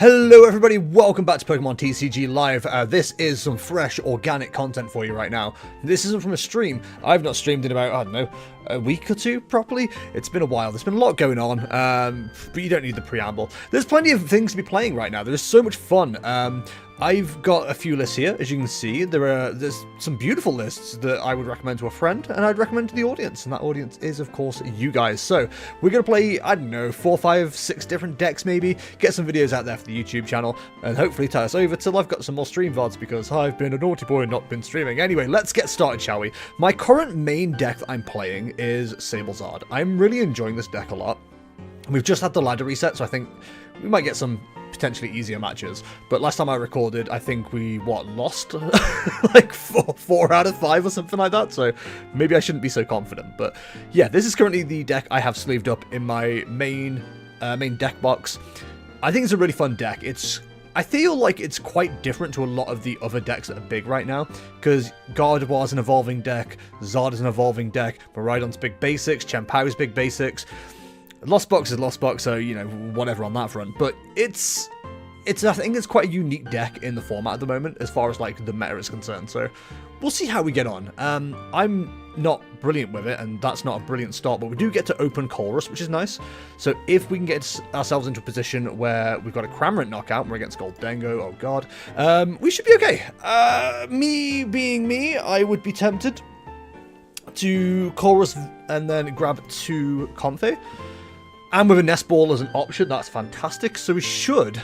Hello everybody, welcome back to Pokemon TCG Live. This is some fresh, organic content for you right now. This isn't from a stream. I've not streamed in about, I don't know, a week or two properly. It's been a while. There's been a lot going on, but you don't need the preamble. There's plenty of things to be playing right now. There's so much fun. I've got a few lists here, as you can see. There's some beautiful lists that I would recommend to a friend, and I'd recommend to the audience, and that audience is, of course, you guys. So, we're going to play, I don't know, 4, 5, 6 different decks, maybe, get some videos out there for the YouTube channel, and hopefully tie us over till I've got some more stream VODs, because I've been a naughty boy and not been streaming. Anyway, let's get started, shall we? My current main deck that I'm playing is SableZard. I'm really enjoying this deck a lot. We've just had the ladder reset, so I think we might get some potentially easier matches. But last time I recorded, I think we, lost? like 4 out of 5 or something like that, so maybe I shouldn't be so confident. But yeah, this is currently the deck I have sleeved up in my main deck box. I think it's a really fun deck. I feel like it's quite different to a lot of the other decks that are big right now, because Gardevoir is an evolving deck, Zard is an evolving deck, Miraidon's big basics, Champow's big basics. Lost Box is Lost Box, so, you know, whatever on that front. But I think it's quite a unique deck in the format at the moment, as far as, like, the meta is concerned. So, we'll see how we get on. I'm not brilliant with it, and that's not a brilliant start, but we do get to open Colress, which is nice. So, if we can get ourselves into a position where we've got a Cramorant knockout, and we're against Goldengo, oh god, we should be okay. Me being me, I would be tempted to Colress and then grab 2 Comfey. And with a Nest Ball as an option, that's fantastic. So we should,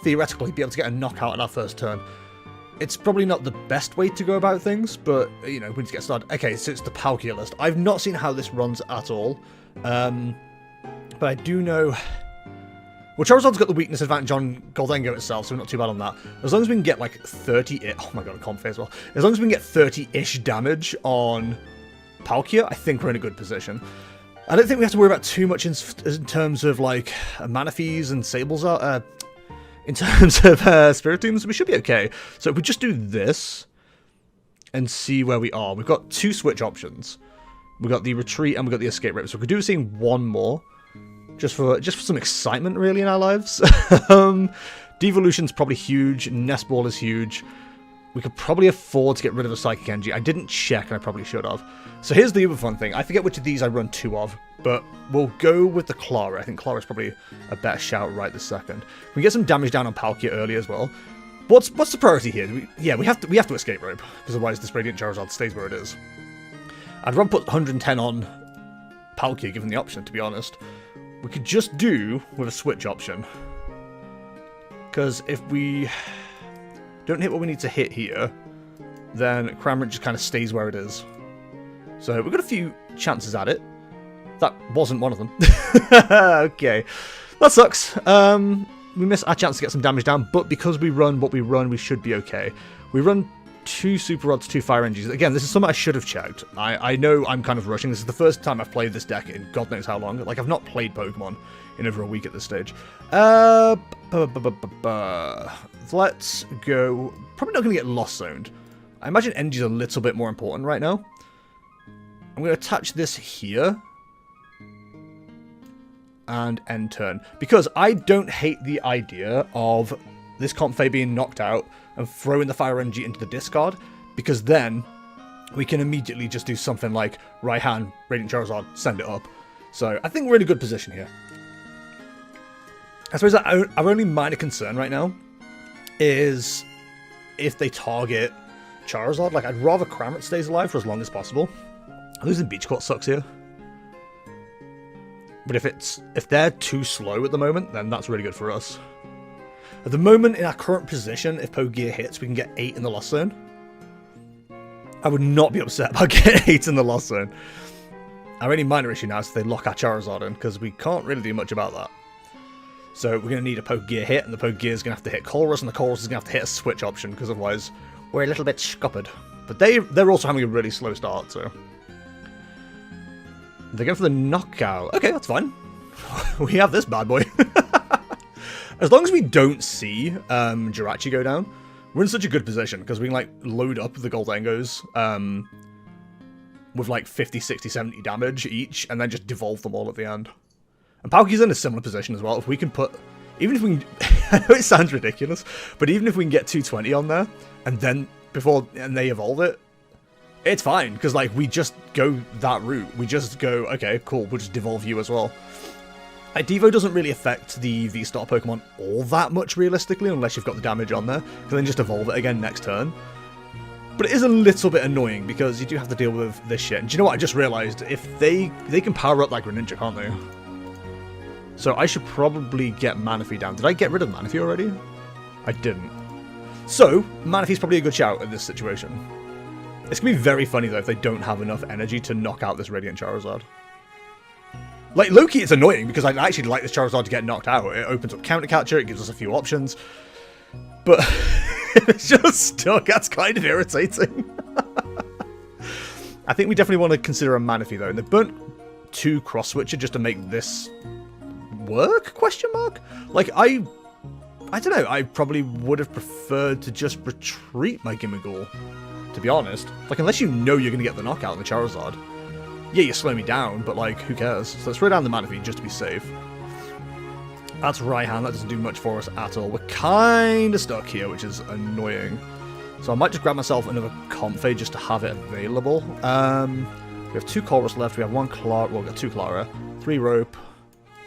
theoretically, be able to get a knockout on our first turn. It's probably not the best way to go about things, but, you know, we need to get started. Okay, so it's the Paldea list. I've not seen how this runs at all. But I do know... Well, Charizard's got the weakness advantage on Goldengo itself, so we're not too bad on that. As long as we can get, like, 30... Oh my god, a Comfey as well. As long as we can get 30-ish damage on Palkia, I think we're in a good position. I don't think we have to worry about too much in terms of, like, Manaphy's and SableZard, in terms of Spiritombs, we should be okay. So if we just do this and see where we are, we've got 2 switch options. We've got the retreat and we've got the escape rope. So we could do seeing 1 more, just for some excitement, really, in our lives. Devolution's probably huge. Nest Ball is huge. We could probably afford to get rid of a Psychic Energy. I didn't check, and I probably should have. So here's the other fun thing. I forget which of these I run 2 of, but we'll go with the Clara. I think Clara's probably a better shout right this second. We get some damage down on Palkia early as well. What's the priority here? We have to escape rope, because otherwise this Radiant Charizard stays where it is. I'd rather put 110 on Palkia, given the option, to be honest. We could just do with a switch option, because if we don't hit what we need to hit here, then Cramorant just kind of stays where it is. So we've got a few chances at it. That wasn't one of them. Okay. That sucks. We missed our chance to get some damage down, but because we run what we run, we should be okay. We run 2 Super Rods, 2 Fire Energies. Again, this is something I should have checked. I know I'm kind of rushing. This is the first time I've played this deck in God knows how long. Like, I've not played Pokemon in over a week at this stage. Let's go. Probably not going to get Lost Zoned. I imagine Energy's a little bit more important right now. I'm going to attach this here. And end turn. Because I don't hate the idea of this Comfey being knocked out and throwing the Fire Energy into the discard. Because then we can immediately just do something like right hand, Radiant Charizard, send it up. So I think we're in a good position here. I suppose our only minor concern right now is if they target Charizard. Like, I'd rather Cramorant stays alive for as long as possible. Losing Beach Court sucks here. But if they're too slow at the moment, then that's really good for us. At the moment, in our current position, if Paldea hits, we can get 8 in the Lost Zone. I would not be upset about getting 8 in the Lost Zone. Our only minor issue now is if they lock our Charizard in, because we can't really do much about that. So we're going to need a Paldea hit, and the Paldea is going to have to hit Colress, and the Colress is going to have to hit a switch option, because otherwise we're a little bit scuppered. But they're also having a really slow start, so... They're going for the knockout. Okay, that's fine. We have this bad boy. As long as we don't see Jirachi go down, we're in such a good position, because we can, like, load up the Goldengos with, like, 50, 60, 70 damage each, and then just devolve them all at the end. And Palkia's in a similar position as well. If we can put Even if we can, I know it sounds ridiculous, but even if we can get 220 on there, and then and they evolve it, it's fine, because like we just go that route. We just go, okay, cool, we'll just devolve you as well. Devo doesn't really affect the V-Star Pokemon all that much realistically, unless you've got the damage on there, because then just evolve it again next turn. But it is a little bit annoying, because you do have to deal with this shit. And do you know what, I just realised, if they can power up like Greninja, can't they? So I should probably get Manaphy down. Did I get rid of Manaphy already? I didn't. So, Manaphy's probably a good shout in this situation. It's going to be very funny, though, if they don't have enough energy to knock out this Radiant Charizard. Like, low-key, it's annoying, because I'd actually like this Charizard to get knocked out. It opens up Counter Catcher, it gives us a few options. But if it's just stuck, that's kind of irritating. I think we definitely want to consider a Manaphy, though. And they've burnt 2 Cross Switcher just to make this work? Question mark? Like, I don't know, I probably would have preferred to just retreat my Gimmighoul, to be honest. Like, unless you know you're going to get the knockout on the Charizard. Yeah, you slow me down, but like, who cares? So let's throw down the Manaphy just to be safe. That's Raihan, that doesn't do much for us at all. We're kind of stuck here, which is annoying. So I might just grab myself another Comfey just to have it available. We have 2 Chorus left, we have 1 Clara, well, we've got 2 Clara, 3 Rope,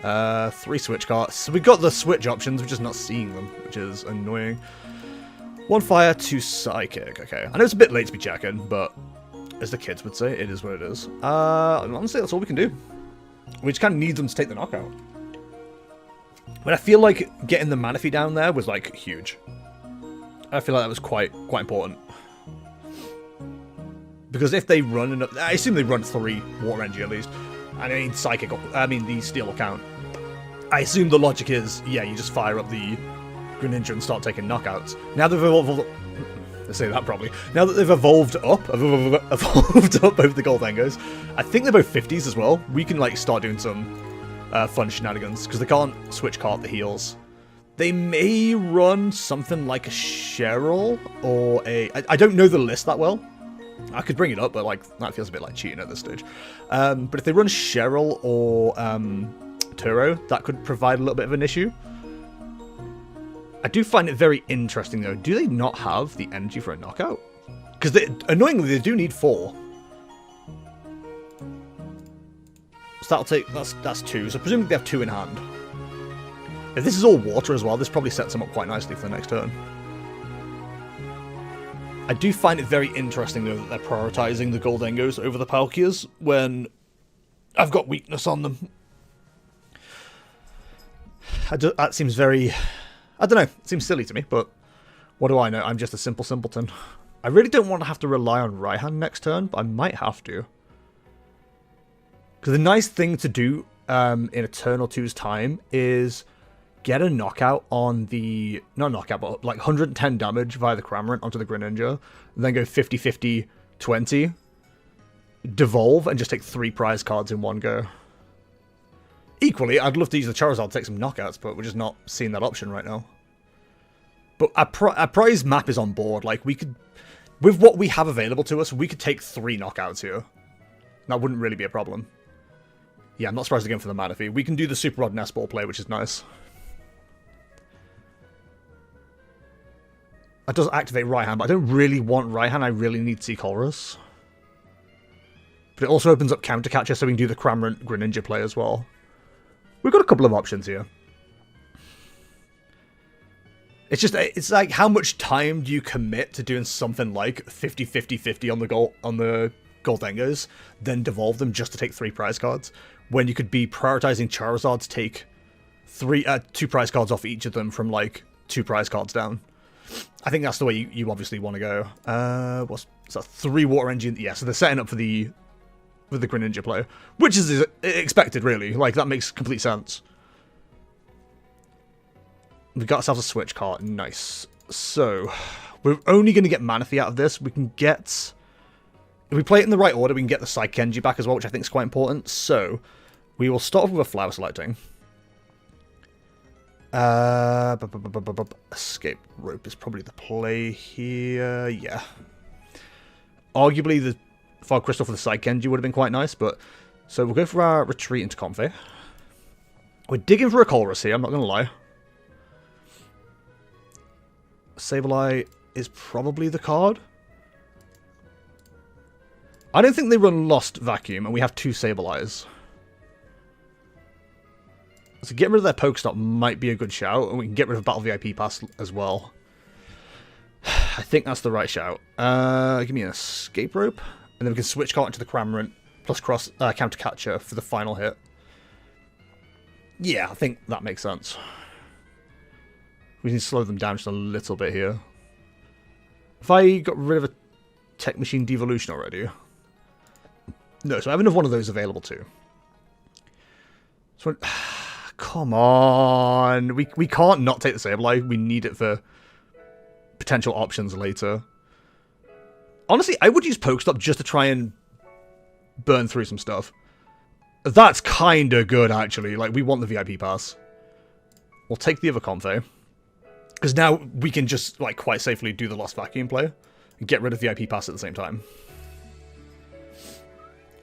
3 Switch cards. So we've got the Switch options, we're just not seeing them, which is annoying. 1 Fire, 2 Psychic, okay. I know it's a bit late to be checking, but as the kids would say, it is what it is. Honestly, that's all we can do. We just kind of need them to take the knockout. But I feel like getting the Manaphy down there was, like, huge. I feel like that was quite important. Because if they run, I assume they run 3 Water Energy at least. I mean, Psychic, the Steel will count. I assume the logic is, yeah, you just fire up the Greninja and start taking knockouts. Now they've evolved, let's say that probably. Now that they've evolved up over the Goldengos, I think they're both 50s as well. We can, like, start doing some fun shenanigans, because they can't switch card the heals. They may run something like a Cheryl, or a... I don't know the list that well. I could bring it up, but like that feels a bit like cheating at this stage. But if they run Cheryl or Turo, that could provide a little bit of an issue. I do find it very interesting, though. Do they not have the energy for a knockout? Because annoyingly, they do need 4. So that'll take... That's 2. So presumably they have 2 in hand. If this is all water as well, this probably sets them up quite nicely for the next turn. I do find it very interesting, though, that they're prioritizing the Goldengos over the Palkias when I've got weakness on them. That seems very... I don't know, it seems silly to me, but what do I know? I'm just a simple simpleton. I really don't want to have to rely on Raihan next turn, but I might have to. Because the nice thing to do in a turn or two's time is get a knockout on the... Not knockout, but like 110 damage via the Cramorant onto the Greninja, and then go 50-50-20, devolve, and just take 3 prize cards in one go. Equally, I'd love to use the Charizard to take some knockouts, but we're just not seeing that option right now. But our prize map is on board. Like, we could... With what we have available to us, we could take 3 knockouts here. That wouldn't really be a problem. Yeah, I'm not surprised again for the Manaphy. We can do the Super Rod Nest Ball play, which is nice. That does activate Raihan, but I don't really want Raihan. I really need Seacolrus. But it also opens up Counter Catcher, so we can do the Cramorant Greninja play as well. We've got a couple of options here. It's just, it's like, how much time do you commit to doing something like 50-50-50 on the Goldengos, then devolve them just to take 3 prize cards, when you could be prioritizing Charizard to take 2 prize cards off each of them from, like, 2 prize cards down. I think that's the way you obviously want to go. What's that? 3 Water Engine? Yeah, so they're setting up for the Greninja player, which is expected, really. Like, that makes complete sense. We got ourselves a Switch card. Nice. So, we're only going to get Manaphy out of this. We can get... If we play it in the right order, we can get the Psykenji back as well, which I think is quite important. So, we will start off with a Flower Selecting. Escape Rope is probably the play here. Yeah. Arguably, the Fog Crystal for the Psykenji would have been quite nice, but... So, we'll go for our Retreat into Comfey. We're digging for a Colress here, I'm not going to lie. Sableye is probably the card. I don't think they run Lost Vacuum, and we have 2 Sableyes. So getting rid of their Pokestop might be a good shout, and we can get rid of Battle VIP Pass as well. I think that's the right shout. Give me an Escape Rope, and then we can switch card into the Cramorant, plus cross Counter Catcher for the final hit. Yeah, I think that makes sense. We can slow them down just a little bit here. If I got rid of a Tech Machine Devolution already... No, so I have enough one of those available too. So, come on. We can't not take the Sableye. We need it for potential options later. Honestly, I would use Pokestop just to try and burn through some stuff. That's kind of good, actually. Like, we want the VIP pass. We'll take the other Comfey. Because now we can just, like, quite safely do the Lost Vacuum play and get rid of VIP pass at the same time.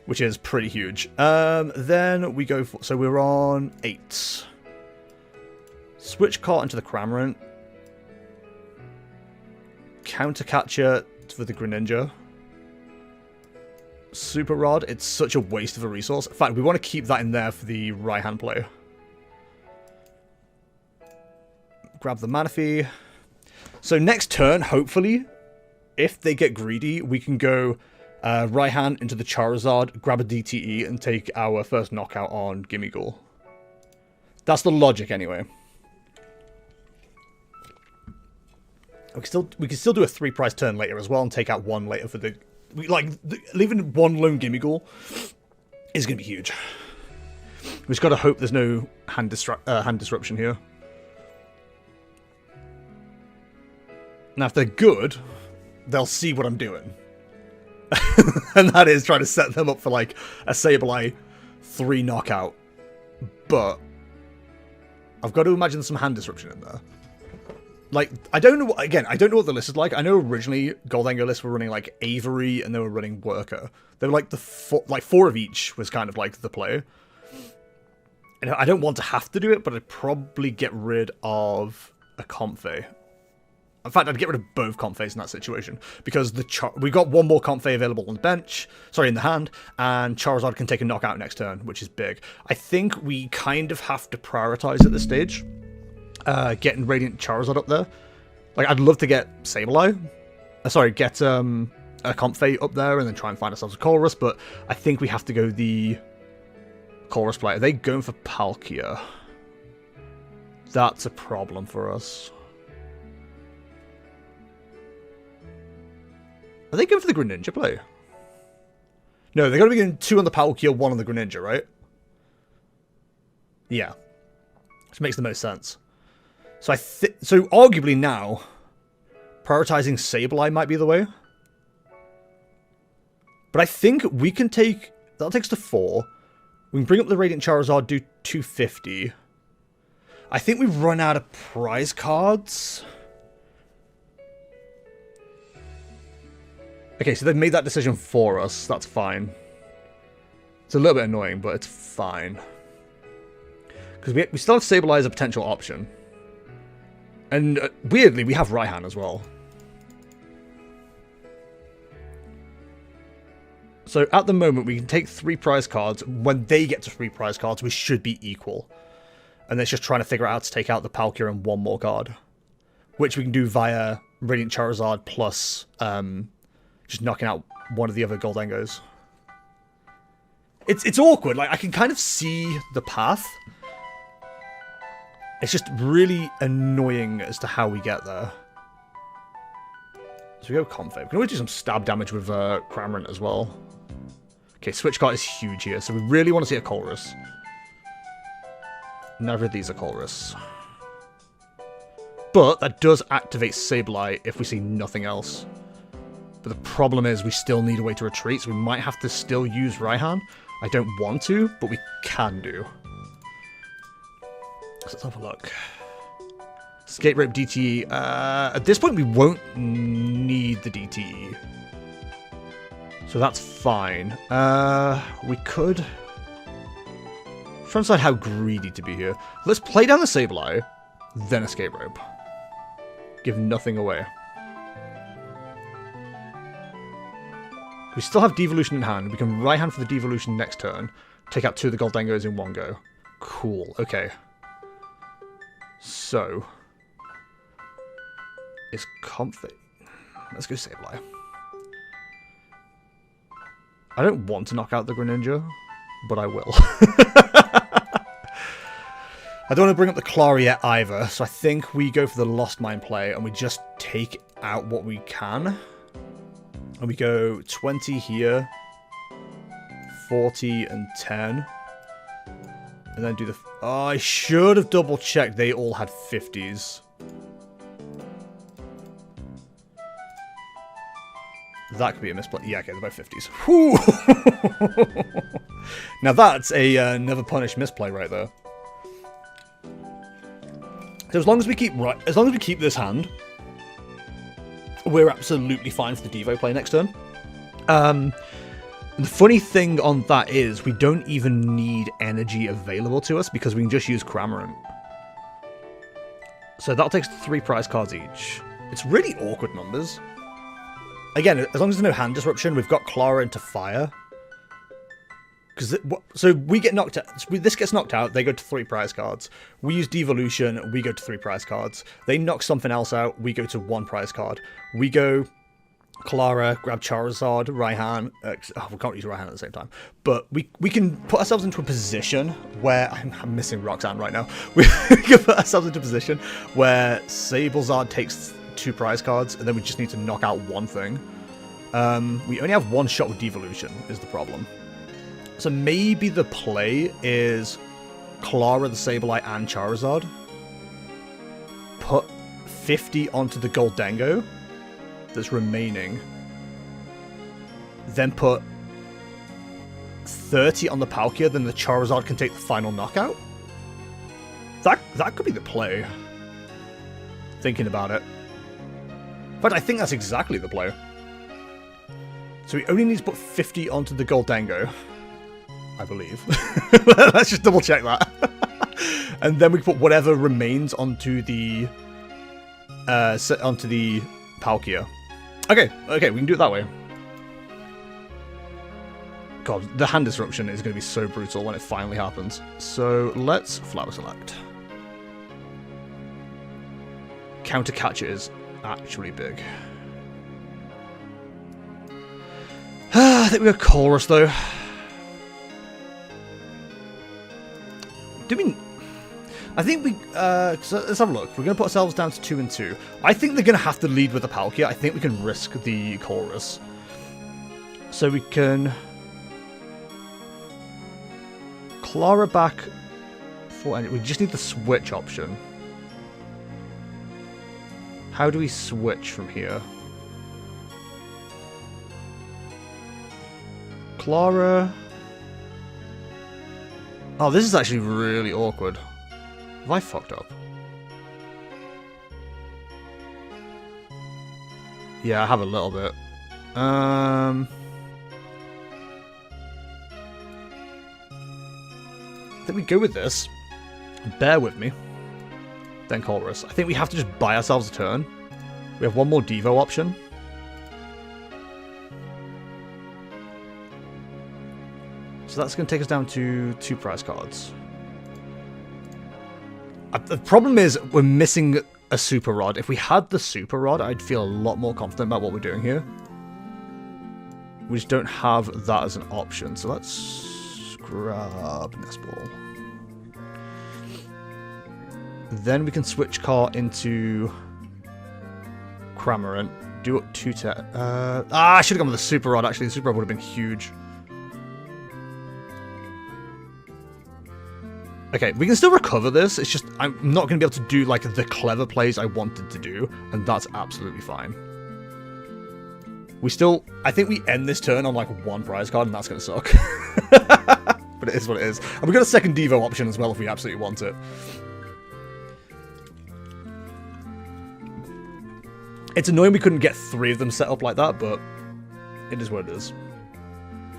Which is pretty huge. Then we go for... So we're on 8. Switch card into the Cramorant. Counter Catcher for the Greninja. Super Rod. It's such a waste of a resource. In fact, we want to keep that in there for the right hand play. Grab the Manaphy. So next turn, hopefully, if they get greedy, we can go... right hand into the Charizard, grab a DTE, and take our first knockout on Gimmighoul. That's the logic, anyway. We can still do a 3-price turn later as well, and take out 1 later for the... leaving 1 lone Gimmighoul is going to be huge. We've just got to hope there's no hand disruption here. Now, if they're good, they'll see what I'm doing. And that is trying to set them up for, like, a Sableye 3 knockout. But I've got to imagine some hand disruption in there. Like, I don't know, again, I don't know what the list is like. I know originally Goldengo lists were running, like, Avery, and they were running Worker. They were, like, 4 of each was kind of, like, the play. And I don't want to have to do it, but I'd probably get rid of a Comfey. In fact, I'd get rid of both Comfeys in that situation, because we got 1 more Comfey available on the bench, sorry, in the hand, and Charizard can take a knockout next turn, which is big. I think we kind of have to prioritize at this stage, getting Radiant Charizard up there. Like, I'd love to get Sableye, get a Comfey up there, and then try and find ourselves a Colress, but I think we have to go the Colress play. Are they going for Palkia? That's a problem for us. Are they going for the Greninja play? No, they're going to be getting 2 on the Palkia, 1 on the Greninja, right? Yeah. Which makes the most sense. So so arguably now, prioritizing Sableye might be the way. But I think we can take... That takes to 4. We can bring up the Radiant Charizard, do 250. I think we've run out of prize cards... Okay, so they've made that decision for us. That's fine. It's a little bit annoying, but it's fine. Because we still have Sableye as a potential option. And weirdly, we have Raihan as well. So at the moment, we can take 3 prize cards. When they get to 3 prize cards, we should be equal. And it's just trying to figure out how to take out the Palkia and 1 more card. Which we can do via Radiant Charizard plus... just knocking out one of the other Goldengos. It's awkward. Like, I can kind of see the path. It's just really annoying as to how we get there. So we go Comfey. We can always do some stab damage with Cramorant as well. Okay, switch card is huge here. So we really want to see a Colress. Neither of these are Colress. But that does activate Sableye if we see nothing else. But the problem is we still need a way to retreat, so we might have to still use Raihan. I don't want to, but we can do. So let's have a look. Escape Rope DTE. At this point, we won't need the DTE. So that's fine. We could... I'm trying to decide how greedy to be here. Let's play down the Sableye, then Escape Rope. Give nothing away. We still have devolution in hand. We can right hand for the devolution next turn. Take out 2 of the gold dangos in one go. Cool, okay. So... It's comfy. Let's go Sableye. I don't want to knock out the Greninja, but I will. I don't want to bring up the Clara yet either, so I think we go for the Lost Mine play and we just take out what we can. And we go 20 here, 40 and 10. And then do the... Oh, I should have double checked they all had 50s. That could be a misplay. Yeah, okay, they're both 50s. Whew! Now that's a never punish misplay right there. So as long as we keep this hand, we're absolutely fine for the Devo play next turn. The funny thing on that is we don't even need energy available to us because we can just use Cramorant. So that'll take 3 prize cards each. It's really awkward numbers. Again, as long as there's no hand disruption, we've got Clara into fire. So we get knocked out. This gets knocked out. They go to 3 prize cards. We use devolution. We go to 3 prize cards. They knock something else out. We go to 1 prize card. We go Clara, grab Charizard, Raihan. We can't use Raihan at the same time. But we can put ourselves into a position where I'm missing Roxanne right now. We can put ourselves into a position where SableZard takes 2 prize cards, and then we just need to knock out one thing. We only have 1 shot with devolution is the problem. So maybe the play is Clara, the Sableye, and Charizard. Put 50 onto the gold dango that's remaining. Then put 30 on the Palkia, then the Charizard can take the final knockout. That could be the play. Thinking about it. In fact, I think that's exactly the play. So we only need to put 50 onto the gold dango. I believe. Let's just double check that. And then we put whatever remains onto the Palkia. Okay, we can do it that way. God, the hand disruption is going to be so brutal when it finally happens. So let's flower select. Counter catch is actually big. I think we got Chorus though. I think we, so let's have a look. We're going to put ourselves down to 2 and 2. I think they're going to have to lead with the Palkia. I think we can risk the Chorus. So we can Clara back for, we just need the switch option. How do we switch from here? Clara. Oh, this is actually really awkward. Have I fucked up? Yeah, I have a little bit. I think we go with this. Bear with me. Then Chorus. I think we have to just buy ourselves a turn. We have 1 more Devo option. So that's going to take us down to 2 prize cards. The problem is we're missing a Super Rod. If we had the Super Rod, I'd feel a lot more confident about what we're doing here. We just don't have that as an option. So let's grab Nest Ball. Then we can switch car into Cramorant. Do it 2 I should have gone with the Super Rod, actually. The Super Rod would have been huge. Okay, we can still recover this. It's just, I'm not going to be able to do, like, the clever plays I wanted to do. And that's absolutely fine. We still, I think we end this turn on, like, 1 prize card, and that's going to suck. But it is what it is. And we've got a second Devo option as well if we absolutely want it. It's annoying we couldn't get 3 of them set up like that, but it is what it is.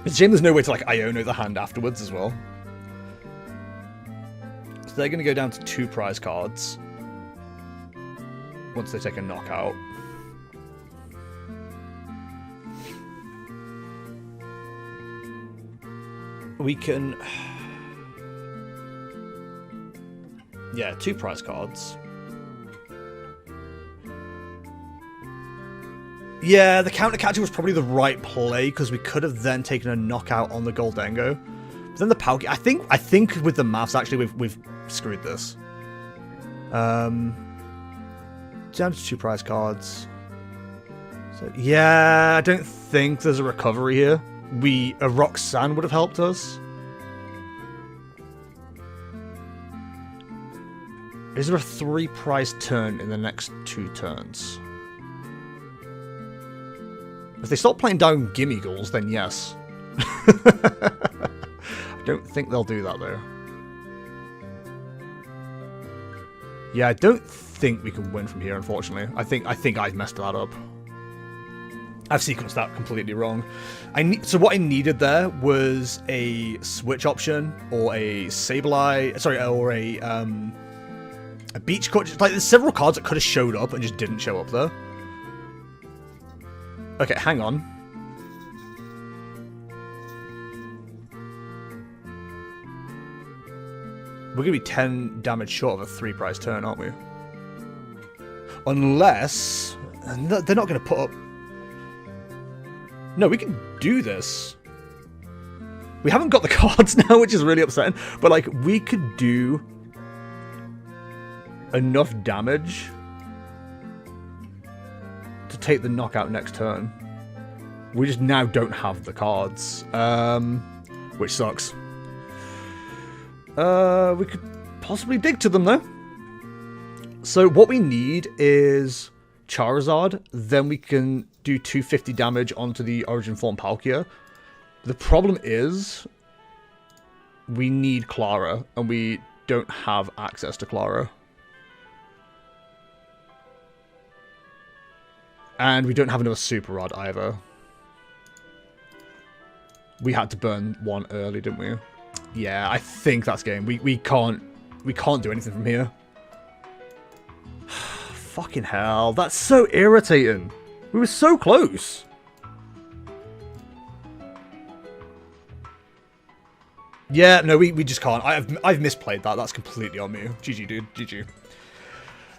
It's a shame there's no way to, like, Iono the hand afterwards as well. So they're going to go down to 2 prize cards. once they take a knockout. We can... Yeah, 2 prize cards. Yeah, the counter catcher was probably the right play, because we could have then taken a knockout on the Goldengo. But then the Palkia... I think with the maths, actually, we've screwed this. Down to 2 prize cards. So, yeah, I don't think there's a recovery here. A Roxanne would have helped us. Is there a 3 prize turn in the next 2 turns? If they start playing down Gimmigles, then yes. I don't think they'll do that, though. Yeah, I don't think we can win from here, unfortunately. I think I've messed that up. I've sequenced that completely wrong. So what I needed there was a switch option, or a Sableye... Sorry, or a beach card. Like, there's several cards that could have showed up and just didn't show up there. Okay, hang on. We're going to be 10 damage short of a 3 prize turn, aren't we? Unless... They're not going to put up... No, we can do this. We haven't got the cards now, which is really upsetting. But, like, we could do enough damage to take the knockout next turn. We just now don't have the cards, which sucks. We could possibly dig to them, though. So what we need is Charizard. Then we can do 250 damage onto the Origin Form Palkia. The problem is we need Clara, and we don't have access to Clara. And we don't have another Super Rod either. We had to burn 1 early, didn't we? Yeah, I think that's game. We can't do anything from here. Fucking hell, that's so irritating. We were so close. Yeah, no, we just can't. I've misplayed that. That's completely on me. GG, dude. GG.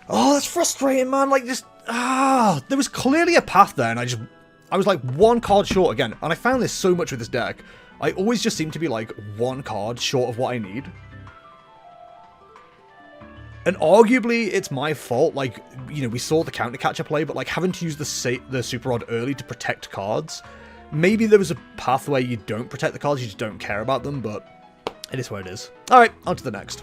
Oh, that's frustrating, man. Like, just... there was clearly a path there, and I was like 1 card short again. And I found this so much with this deck. I always just seem to be like 1 card short of what I need. And arguably, it's my fault. Like, you know, we saw the counter catcher play, but like having to use the Super Rod early to protect cards. Maybe there was a path where you don't protect the cards, you just don't care about them, but it is what it is. Alright, on to the next.